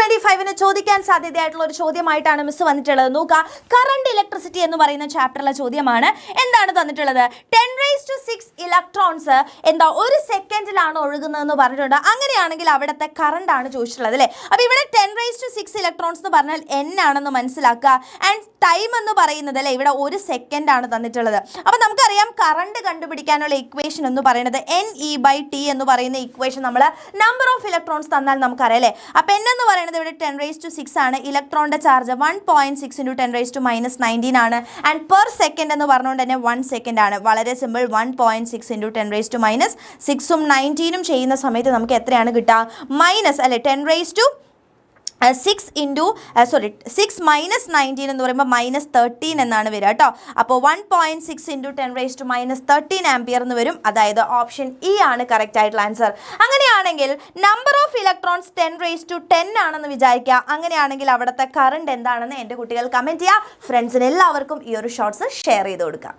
2025 ചോദിക്കാൻ സാധ്യതയായിട്ടുള്ള ഒരു ചോദ്യമായിട്ടാണ് മിസ് വന്നിട്ടുള്ളത്. നോക്കുക, കറണ്ട് ഇലക്ട്രിസിറ്റി എന്ന് പറയുന്ന ചാപ്റ്ററിലെ ചോദ്യമാണ്. എന്താണ് തന്നിട്ടുള്ളത്? 10⁶ ഇലക്ട്രോൺസ് എന്താ ഒരു സെക്കൻഡിലാണ് ഒഴുകുന്നതെന്ന് പറഞ്ഞിട്ടുണ്ട്. അങ്ങനെയാണെങ്കിൽ അവിടുത്തെ കറണ്ട് ആണ് ചോദിച്ചിട്ടുള്ളത് അല്ലേ. അപ്പോൾ ഇവിടെ 10⁶ ഇലക്ട്രോൺസ് എന്ന് പറഞ്ഞാൽ n ആണെന്ന് മനസ്സിലാക്കുക. ആൻഡ് ടൈം എന്ന് പറയുന്നത് അല്ലേ, ഇവിടെ ഒരു സെക്കൻഡ് ആണ് തന്നിട്ടുള്ളത്. അപ്പോൾ നമുക്കറിയാം കറണ്ട് കണ്ടുപിടിക്കാനുള്ള ഇക്വേഷൻ എന്ന് പറയുന്നത് NE/T എന്ന് പറയുന്ന ഇക്വേഷൻ നമ്മൾ നമ്പർ ഓഫ് ഇലക്ട്രോൺസ് തന്നാൽ നമുക്കറിയാം അല്ലേ. അപ്പോൾ n എന്ന് പറയുന്നത് ഇവിടെ 10⁶ ആണ്. ഇലക്ട്രോണിൻ്റെ ചാർജ് 1.6 × 10⁻19 ആണ്. ആൻഡ് പെർ സെക്കൻഡ് എന്ന് പറഞ്ഞുകൊണ്ട് തന്നെ 1 സെക്കൻഡ് ആണ്. വളരെ സിമ്പിൾ. 1.6 × 10⁻6 19 ചെയ്യുന്ന സമയത്ത് നമുക്ക് എത്രയാണ് കിട്ടുക? മൈനസ് അല്ലേ 6 -19 എന്ന് പറയുമ്പോൾ -13 എന്നാണ് വരിക കേട്ടോ. അപ്പോൾ 1.6 × 10⁻13 ആംപിയർ എന്ന് വരും. അതായത് ഓപ്ഷൻ ഇ ആണ് കറക്റ്റ് ആയിട്ടുള്ള ആൻസർ. അങ്ങനെയാണെങ്കിൽ നമ്പർ ഓഫ് ഇലക്ട്രോൺസ് 10⁻10 ആണെന്ന് വിചാരിക്കുക. അങ്ങനെയാണെങ്കിൽ അവിടുത്തെ കറണ്ട് എന്താണെന്ന് എൻ്റെ കുട്ടികൾ കമൻറ്റ് ചെയ്യുക. ഫ്രണ്ട്സിന് എല്ലാവർക്കും ഈ ഒരു ഷോർട്സ് ഷെയർ ചെയ്ത് കൊടുക്കുക.